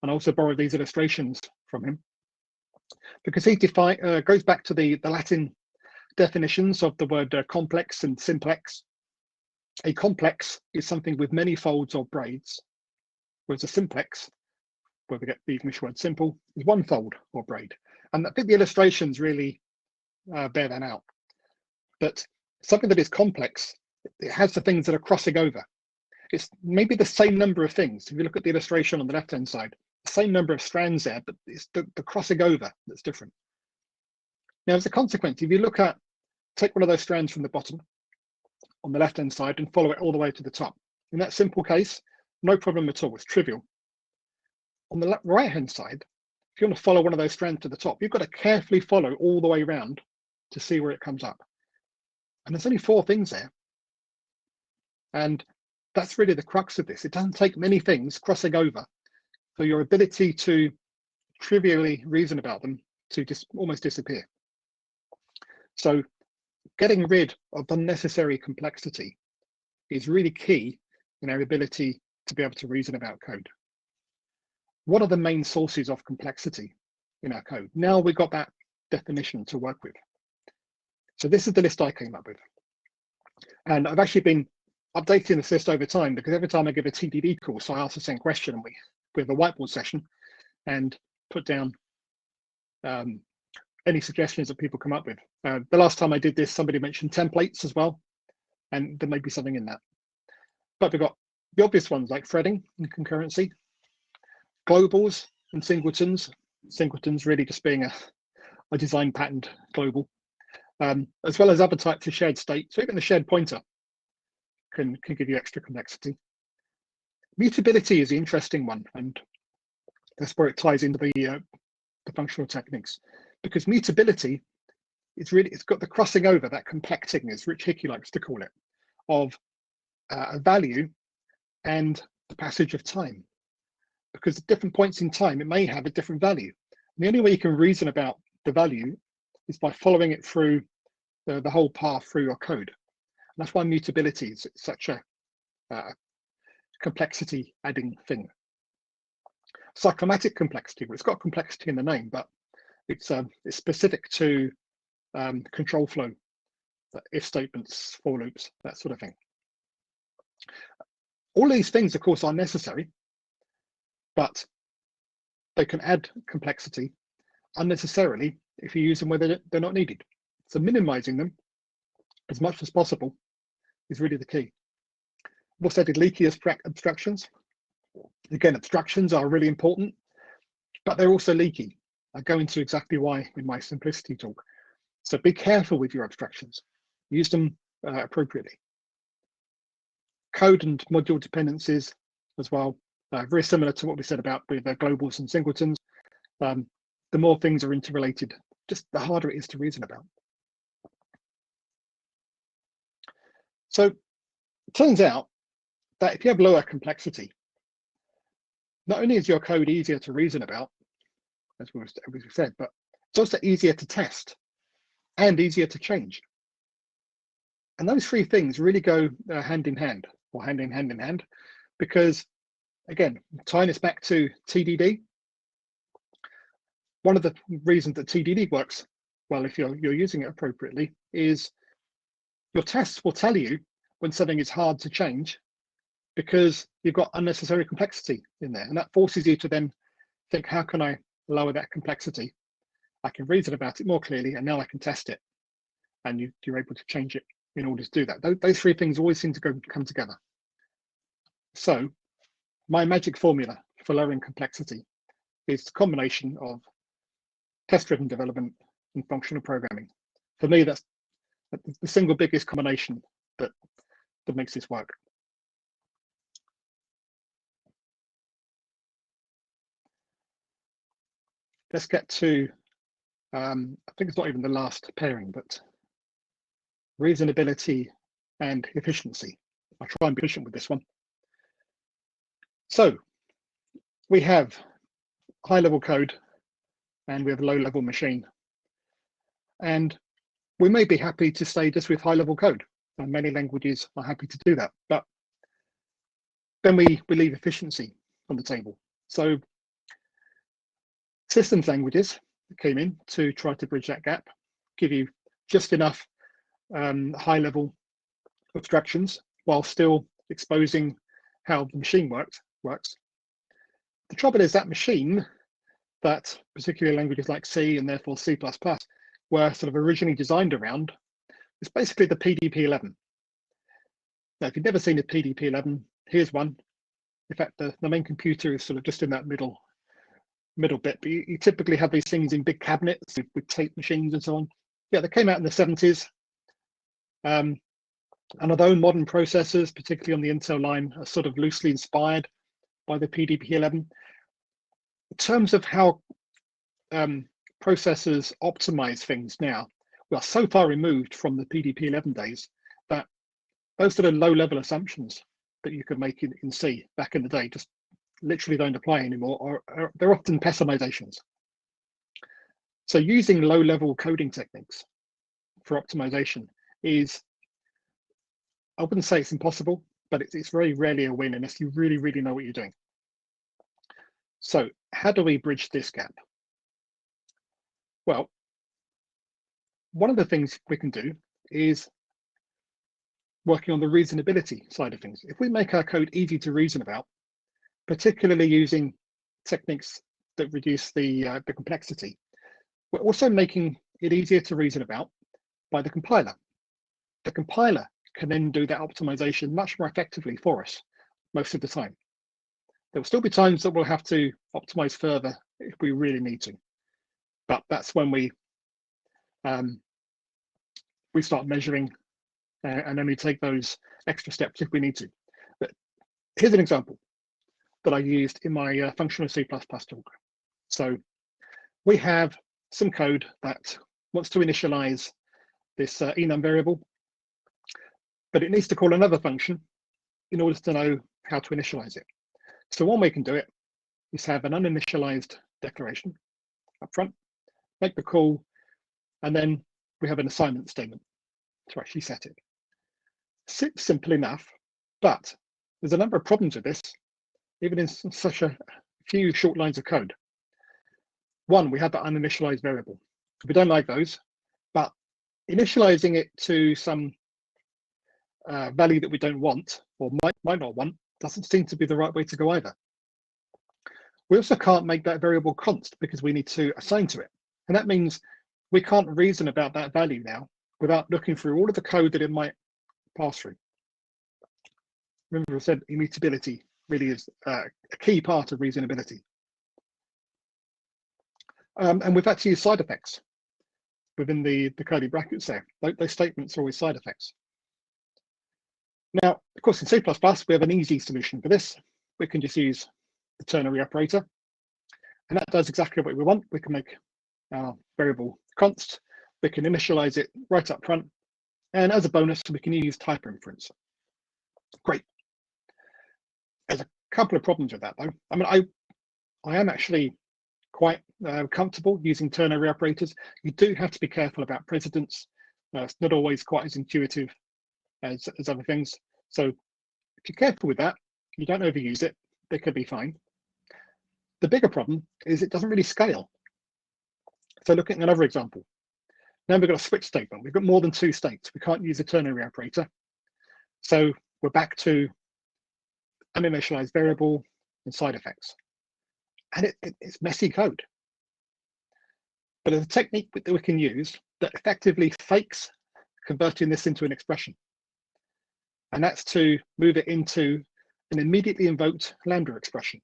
and I also borrowed these illustrations from him because he goes back to the Latin definitions of the word complex and simplex. A complex is something with many folds or braids, whereas a simplex, where we get the English word simple, is one fold or braid. And I think the illustrations really bear that out. But something that is complex, it has the things that are crossing over. It's maybe the same number of things. If you look at the illustration on the left-hand side, the same number of strands there, but it's the crossing over that's different. Now, as a consequence, if you take one of those strands from the bottom on the left-hand side and follow it all the way to the top. In that simple case, no problem at all, it's trivial. On the right-hand side, if you want to follow one of those strands to the top, you've got to carefully follow all the way around to see where it comes up. And there's only 4 things there. And that's really the crux of this. It doesn't take many things crossing over for your ability to trivially reason about them to just almost disappear. So getting rid of unnecessary complexity is really key in our ability to be able to reason about code. What are the main sources of complexity in our code? Now we've got that definition to work with. So this is the list I came up with. And I've actually been updating this list over time because every time I give a TDD course, I ask the same question. We have a whiteboard session and put down any suggestions that people come up with. The last time I did this, somebody mentioned templates as well, and there may be something in that. But we've got the obvious ones like threading and concurrency, globals and singletons. Singletons really just being a design patterned global, as well as other types of shared state. So even the shared pointer can give you extra complexity. Mutability is the interesting one, and that's where it ties into the functional techniques, because mutability is really, it's got the crossing over, that compacting, as Rich Hickey likes to call it, of a value and the passage of time. Because at different points in time, it may have a different value. And the only way you can reason about the value is by following it through the whole path through your code. And that's why mutability is such a complexity adding thing. Cyclomatic complexity, well, it's got complexity in the name, but it's specific to control flow, if statements, for loops, that sort of thing. All these things, of course, are necessary, but they can add complexity unnecessarily if you use them where they're not needed. So minimizing them as much as possible is really the key. I've also added leaky abstractions. Again, abstractions are really important, but they're also leaky. I go into exactly why in my simplicity talk. So be careful with your abstractions. Use them appropriately. Code and module dependencies as well, very similar to what we said about with globals and singletons. The more things are interrelated, just the harder it is to reason about. So it turns out that if you have lower complexity, not only is your code easier to reason about, as we said, but it's also easier to test and easier to change. And those three things really go hand in hand, or hand in hand, because again, tying this back to TDD, one of the reasons that TDD works well if you're using it appropriately is your tests will tell you when something is hard to change because you've got unnecessary complexity in there, and that forces you to then think, how can I lower that complexity? I can reason about it more clearly, and now I can test it, and you're able to change it in order to do that. Those three things always seem to come together. So my magic formula for lowering complexity is the combination of test-driven development and functional programming. For me, that's the single biggest combination that makes this work. Let's get to, I think it's not even the last pairing, but reasonability and efficiency. I'll try and be efficient with this one. So we have high-level code and we have a low-level machine. And we may be happy to stay just with high-level code, and many languages are happy to do that. But then we leave efficiency on the table. So systems languages came in to try to bridge that gap, give you just enough high-level abstractions while still exposing how the machine works. The trouble is that machine, that particularly languages like C and therefore C++ were sort of originally designed around, is basically the PDP-11. Now, if you've never seen a PDP-11, here's one. In fact, the main computer is sort of just in that middle bit, but you typically have these things in big cabinets with tape machines and so on. Yeah, they came out in the 70s. And although modern processors, particularly on the Intel line, are sort of loosely inspired by the PDP-11, in terms of how processors optimize things now, we are so far removed from the PDP-11 days that those sort of low-level assumptions that you could make in C back in the day just literally don't apply anymore, or they're often pessimizations. So using low-level coding techniques for optimization is, I wouldn't say it's impossible, but it's very rarely a win unless you really, really know what you're doing. So how do we bridge this gap? Well, one of the things we can do is working on the reasonability side of things. If we make our code easy to reason about, particularly using techniques that reduce the complexity, we're also making it easier to reason about by the compiler. The compiler can then do that optimization much more effectively for us most of the time. There will still be times that we'll have to optimize further if we really need to, but that's when we we start measuring and only take those extra steps if we need to. But here's an example that I used in my functional C++ talk. So we have some code that wants to initialize this enum variable, but it needs to call another function in order to know how to initialize it. So one way we can do it is have an uninitialized declaration up front, make the call, and then we have an assignment statement to actually set it. It's simple enough, but there's a number of problems with this, even in such a few short lines of code. One, we have that uninitialized variable. We don't like those, but initializing it to some value that we don't want or might not want doesn't seem to be the right way to go either. We also can't make that variable const because we need to assign to it. And that means we can't reason about that value now without looking through all of the code that it might pass through. Remember I said immutability really is a key part of reasonability. And we've had to use side effects within the curly brackets there. Those statements are always side effects. Now, of course, in C++, we have an easy solution for this. We can just use the ternary operator, and that does exactly what we want. We can make our variable const. We can initialize it right up front, and as a bonus, we can use type inference. Great. There's a couple of problems with that, though. I mean, I am actually quite comfortable using ternary operators. You do have to be careful about precedence. It's not always quite as intuitive as other things. So if you're careful with that, you don't overuse it, they could be fine. The bigger problem is it doesn't really scale. So look at another example. Now we've got a switch statement. We've got more than two states. We can't use a ternary operator. So we're back to uninitialized variable and side effects. And it's messy code. But there's a technique that we can use that effectively fakes converting this into an expression. And that's to move it into an immediately invoked lambda expression.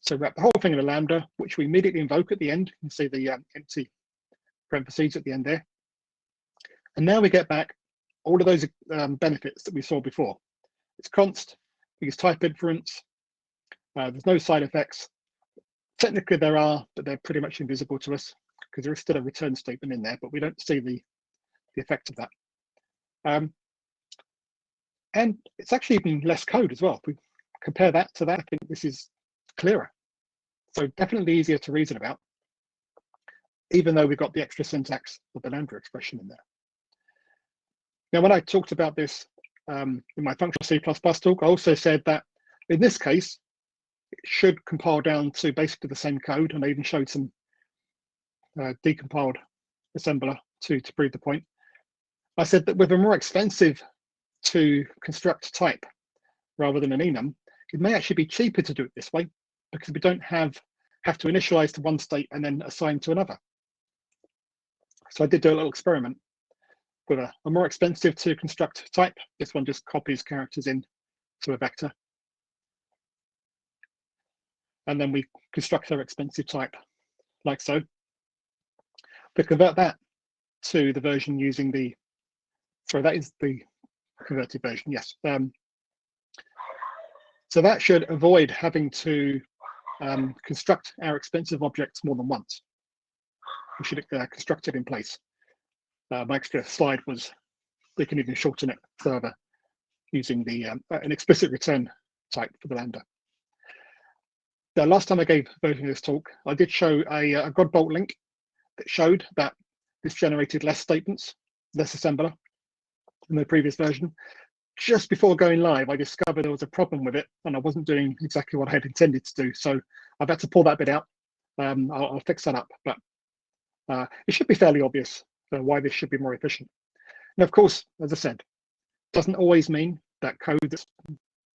So wrap the whole thing in a lambda, which we immediately invoke at the end. You can see the empty parentheses at the end there. And now we get back all of those benefits that we saw before. It's const, we use type inference, there's no side effects. Technically there are, but they're pretty much invisible to us because there is still a return statement in there, but we don't see the effect of that. And it's actually even less code as well. If we compare that to that, I think this is clearer. So definitely easier to reason about, even though we've got the extra syntax of the lambda expression in there. Now, when I talked about this in my functional C++ talk, I also said that in this case, it should compile down to basically the same code, and I even showed some decompiled assembler to prove the point. I said that with a more expensive to construct type rather than an enum, it may actually be cheaper to do it this way because we don't have to initialize to one state and then assign to another. So I did do a little experiment with a more expensive to construct type. This one just copies characters in to a vector. And then we construct our expensive type like so. We convert that to the version using the, sorry, that is the converted version, yes. So that should avoid having to construct our expensive objects more than once. We should construct it in place. My extra slide was we can even shorten it further using the an explicit return type for the lambda. The last time I gave a version of this talk, I did show a Godbolt link that showed that this generated less statements, less assembler than the previous version. Just before going live, I discovered there was a problem with it and I wasn't doing exactly what I had intended to do. So I've had to pull that bit out. I'll fix that up, but it should be fairly obvious why this should be more efficient. And of course, as I said, doesn't always mean that code that's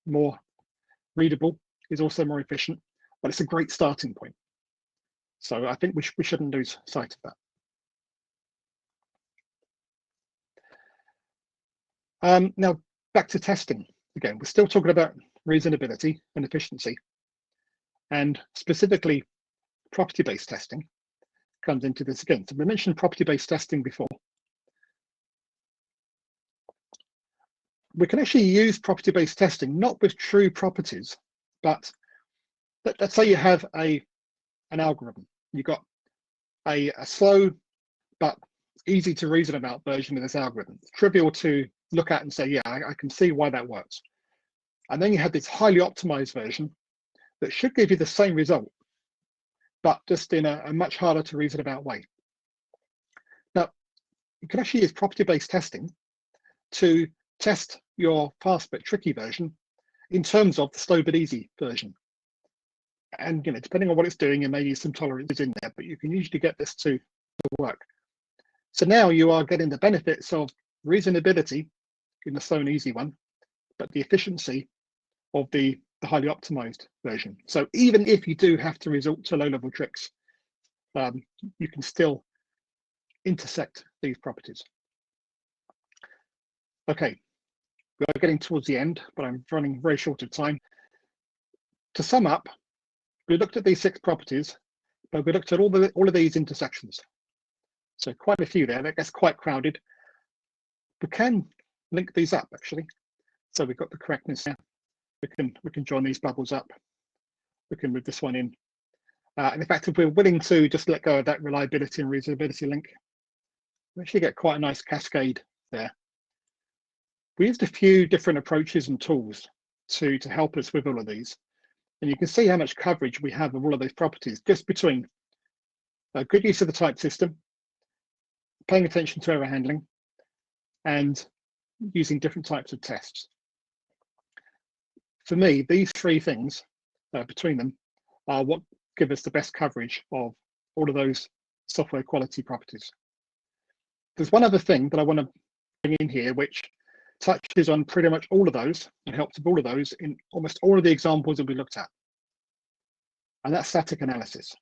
more readable is also more efficient, but it's a great starting point. So I think we shouldn't lose sight of that. Now, back to testing. Again, we're still talking about reasonability and efficiency, and specifically property-based testing. comes into this again. So we mentioned property-based testing before. We can actually use property-based testing, not with true properties, but let's say you have an algorithm. You've got a slow but easy to reason about version of this algorithm. It's trivial to look at and say, yeah, I can see why that works. And then you have this highly optimized version that should give you the same result, but just in a much harder to reason about way. Now, you can actually use property-based testing to test your fast but tricky version in terms of the slow but easy version. And depending on what it's doing, there may be some tolerances in there, but you can usually get this to work. So now you are getting the benefits of reasonability in the slow and easy one, but the efficiency of the highly optimized version. So even if you do have to resort to low-level tricks, you can still intersect these properties. Okay, we are getting towards the end, but I'm running very short of time. To sum up, we looked at these 6 properties, but we looked at all of these intersections. So quite a few there. That gets quite crowded. We can link these up actually. So we've got the correctness now. We can join these bubbles up. We can move this one in. And in fact, if we're willing to just let go of that reliability and reasonability link, we actually get quite a nice cascade there. We used a few different approaches and tools to help us with all of these. And you can see how much coverage we have of all of those properties just between good use of the type system, paying attention to error handling, and using different types of tests. For me, these 3 things between them are what give us the best coverage of all of those software quality properties. There's one other thing that I want to bring in here, which touches on pretty much all of those and helps with all of those in almost all of the examples that we looked at. And that's static analysis.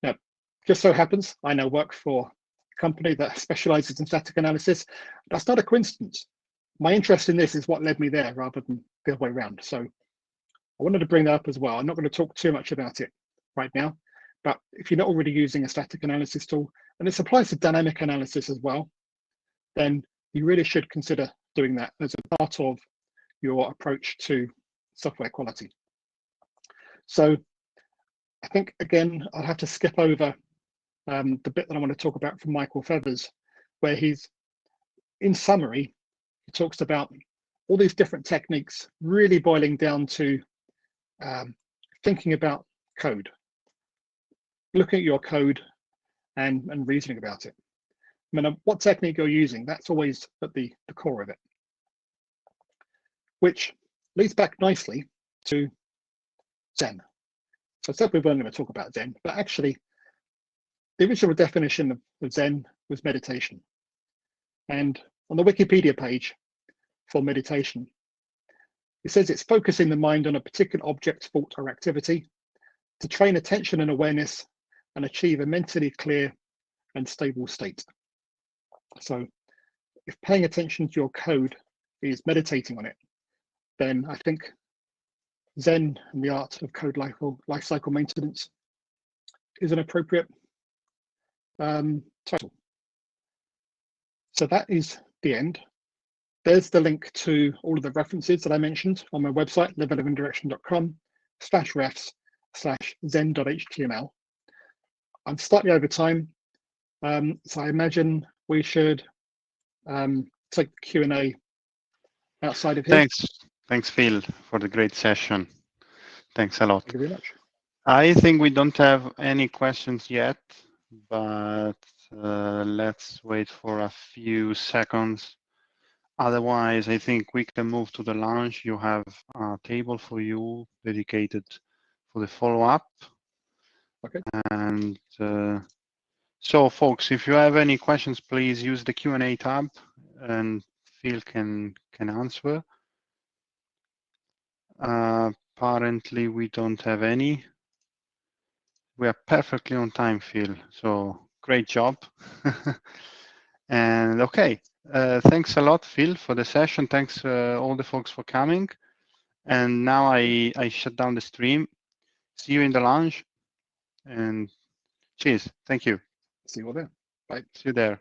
Now, just so happens, I now work for a company that specializes in static analysis. That's not a coincidence. My interest in this is what led me there rather than the other way around. So I wanted to bring that up as well. I'm not going to talk too much about it right now, but if you're not already using a static analysis tool, and this applies to dynamic analysis as well, then you really should consider doing that as a part of your approach to software quality. So I think, again, I'll have to skip over the bit that I want to talk about from Michael Feathers, where he's, in summary, he talks about all these different techniques really boiling down to thinking about code, looking at your code and reasoning about it. I mean, what technique you're using, that's always at the core of it. Which leads back nicely to Zen. So I said we weren't going to talk about Zen, but actually the original definition of Zen was meditation. And on the Wikipedia page for meditation, it says it's focusing the mind on a particular object, thought, or activity to train attention and awareness and achieve a mentally clear and stable state. So if paying attention to your code is meditating on it, then I think Zen and the art of code lifecycle maintenance is an appropriate title. So that is the end. There's the link to all of the references that I mentioned on my website, livealivindirection.com/refs/zen.html. I'm slightly over time, so I imagine we should take the Q&A outside of here. Thanks, Phil, for the great session. Thanks a lot. Thank you very much. I think we don't have any questions yet, but let's wait for a few seconds. Otherwise, I think we can move to the lounge. You have a table for you dedicated for the follow-up. Okay. And so, folks, if you have any questions, please use the Q&A tab, and Phil can answer. Apparently, we don't have any. We are perfectly on time, Phil. So great job. And okay, thanks a lot, Phil, for the session. Thanks all the folks for coming. And now I shut down the stream. See you in the lounge. And Cheers. Thank you. See you all then. Bye. See you there.